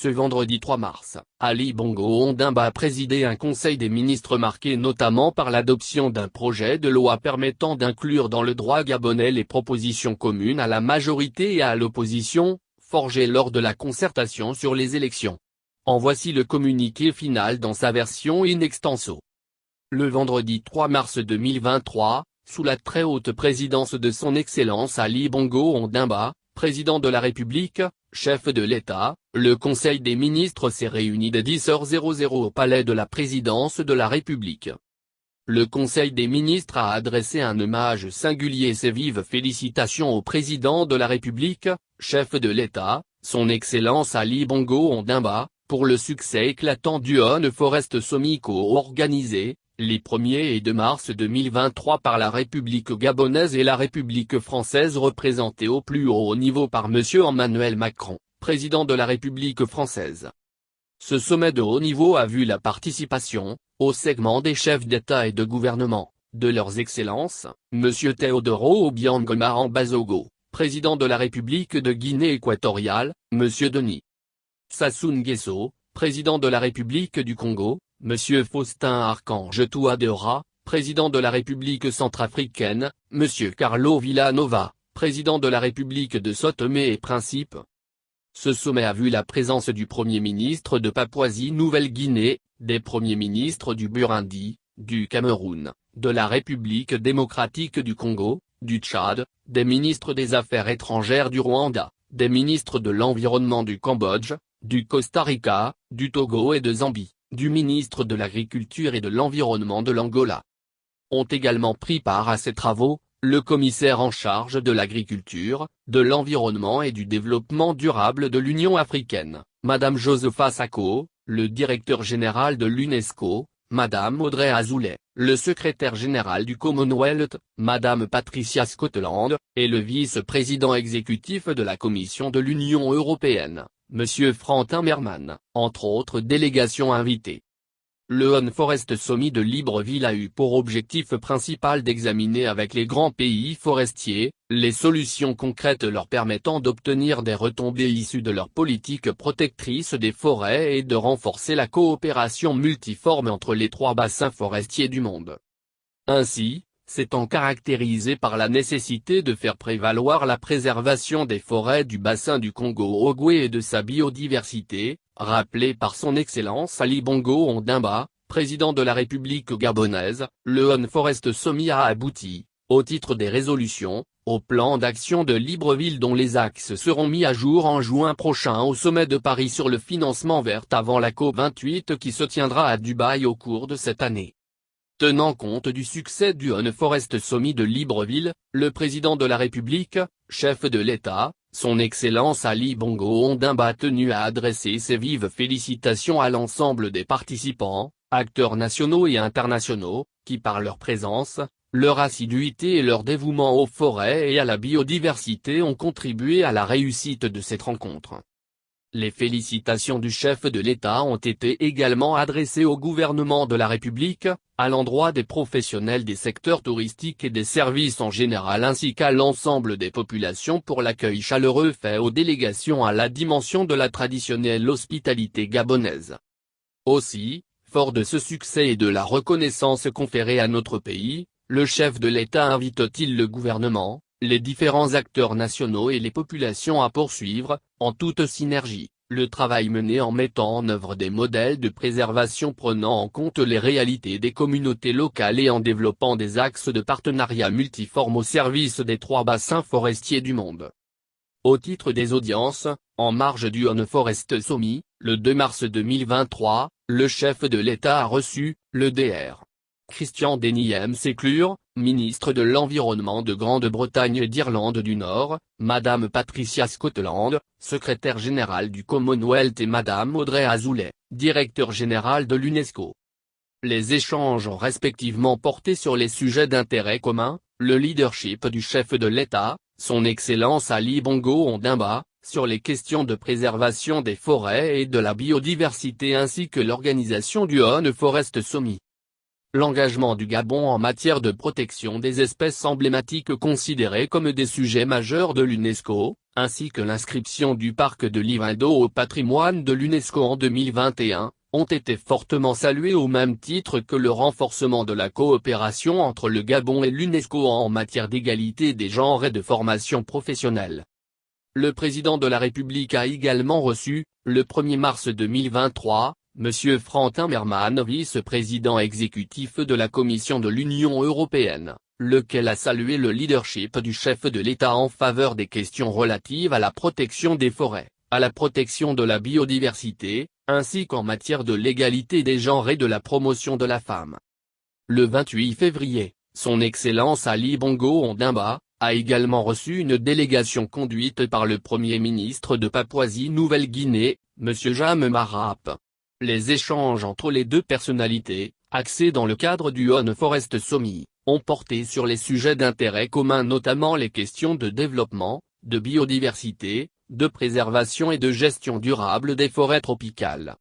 Ce vendredi 3 mars, Ali Bongo Ondimba a présidé un conseil des ministres marqué notamment par l'adoption d'un projet de loi permettant d'inclure dans le droit gabonais les propositions communes à la majorité et à l'opposition, forgées lors de la concertation sur les élections. En voici le communiqué final dans sa version in extenso. Le vendredi 3 mars 2023, sous la très haute présidence de son Excellence Ali Bongo Ondimba, président de la République, chef de l'État, le Conseil des ministres s'est réuni dès 10h00 au palais de la présidence de la République. Le Conseil des ministres a adressé un hommage singulier et ses vives félicitations au président de la République, chef de l'État, son Excellence Ali Bongo Ondimba, pour le succès éclatant du On Forest Summit co-organisé, les 1er et 2 mars 2023 par la République gabonaise et la République française représentée au plus haut niveau par M. Emmanuel Macron, président de la République française. Ce sommet de haut niveau a vu la participation, au segment des chefs d'État et de gouvernement, de leurs excellences, M. Teodoro Obiang Nguema Bazogo, président de la République de Guinée équatoriale, M. Denis Sassou Nguesso, président de la République du Congo, M. Faustin Archange Touadéra, président de la République centrafricaine, M. Carlo Villanova, président de la République de São Tomé et Principe. Ce sommet a vu la présence du Premier ministre de Papouasie-Nouvelle-Guinée, des premiers ministres du Burundi, du Cameroun, de la République démocratique du Congo, du Tchad, des ministres des Affaires étrangères du Rwanda, des ministres de l'Environnement du Cambodge, du Costa Rica, du Togo et de Zambie, du ministre de l'Agriculture et de l'Environnement de l'Angola. Ont également pris part à ces travaux, le commissaire en charge de l'Agriculture, de l'Environnement et du Développement durable de l'Union africaine, Madame Josepha Sako, le directeur général de l'UNESCO, Madame Audrey Azoulay, le secrétaire général du Commonwealth, Madame Patricia Scotland, et le vice-président exécutif de la Commission de l'Union européenne, Monsieur Frans Timmermans, entre autres délégations invitées. Le On Forest Summit de Libreville a eu pour objectif principal d'examiner avec les grands pays forestiers, les solutions concrètes leur permettant d'obtenir des retombées issues de leur politique protectrice des forêts et de renforcer la coopération multiforme entre les 3 bassins forestiers du monde. Ainsi, s'étant caractérisé par la nécessité de faire prévaloir la préservation des forêts du bassin du Congo-Ogooué et de sa biodiversité, rappelé par son Excellence Ali Bongo Ondimba, président de la République gabonaise, le On Forest Summit a abouti, au titre des résolutions, au plan d'action de Libreville dont les axes seront mis à jour en juin prochain au sommet de Paris sur le financement vert avant la COP28 qui se tiendra à Dubaï au cours de cette année. Tenant compte du succès du On Forest Summit de Libreville, le président de la République, chef de l'État, son Excellence Ali Bongo Ondimba a tenu à adresser ses vives félicitations à l'ensemble des participants, acteurs nationaux et internationaux, qui par leur présence, leur assiduité et leur dévouement aux forêts et à la biodiversité ont contribué à la réussite de cette rencontre. Les félicitations du chef de l'État ont été également adressées au gouvernement de la République, à l'endroit des professionnels des secteurs touristiques et des services en général ainsi qu'à l'ensemble des populations pour l'accueil chaleureux fait aux délégations à la dimension de la traditionnelle hospitalité gabonaise. Aussi, fort de ce succès et de la reconnaissance conférée à notre pays, le chef de l'État invite-t-il le gouvernement, les différents acteurs nationaux et les populations à poursuivre, en toute synergie, le travail mené en mettant en œuvre des modèles de préservation prenant en compte les réalités des communautés locales et en développant des axes de partenariat multiformes au service des 3 bassins forestiers du monde. Au titre des audiences, en marge du On Forest Summit, le 2 mars 2023, le chef de l'État a reçu, le Dr. Christian Denis Mseclure, ministre de l'Environnement de Grande-Bretagne et d'Irlande du Nord, Madame Patricia Scotland, secrétaire générale du Commonwealth et Madame Audrey Azoulay, directeur général de l'UNESCO. Les échanges ont respectivement porté sur les sujets d'intérêt commun, le leadership du chef de l'État, son Excellence Ali Bongo Ondimba, sur les questions de préservation des forêts et de la biodiversité ainsi que l'organisation du On Forest Summit. L'engagement du Gabon en matière de protection des espèces emblématiques considérées comme des sujets majeurs de l'UNESCO, ainsi que l'inscription du parc de Livendo au patrimoine de l'UNESCO en 2021, ont été fortement salués au même titre que le renforcement de la coopération entre le Gabon et l'UNESCO en matière d'égalité des genres et de formation professionnelle. Le président de la République a également reçu, le 1er mars 2023, M. Frans Timmermans, vice-président exécutif de la Commission de l'Union européenne, lequel a salué le leadership du chef de l'État en faveur des questions relatives à la protection des forêts, à la protection de la biodiversité, ainsi qu'en matière de l'égalité des genres et de la promotion de la femme. Le 28 février, son Excellence Ali Bongo Ondimba a également reçu une délégation conduite par le Premier ministre de Papouasie-Nouvelle-Guinée, M. Jammeh Marap. Les échanges entre les deux personnalités, axés dans le cadre du On Forest Summit, ont porté sur les sujets d'intérêt commun, notamment les questions de développement, de biodiversité, de préservation et de gestion durable des forêts tropicales.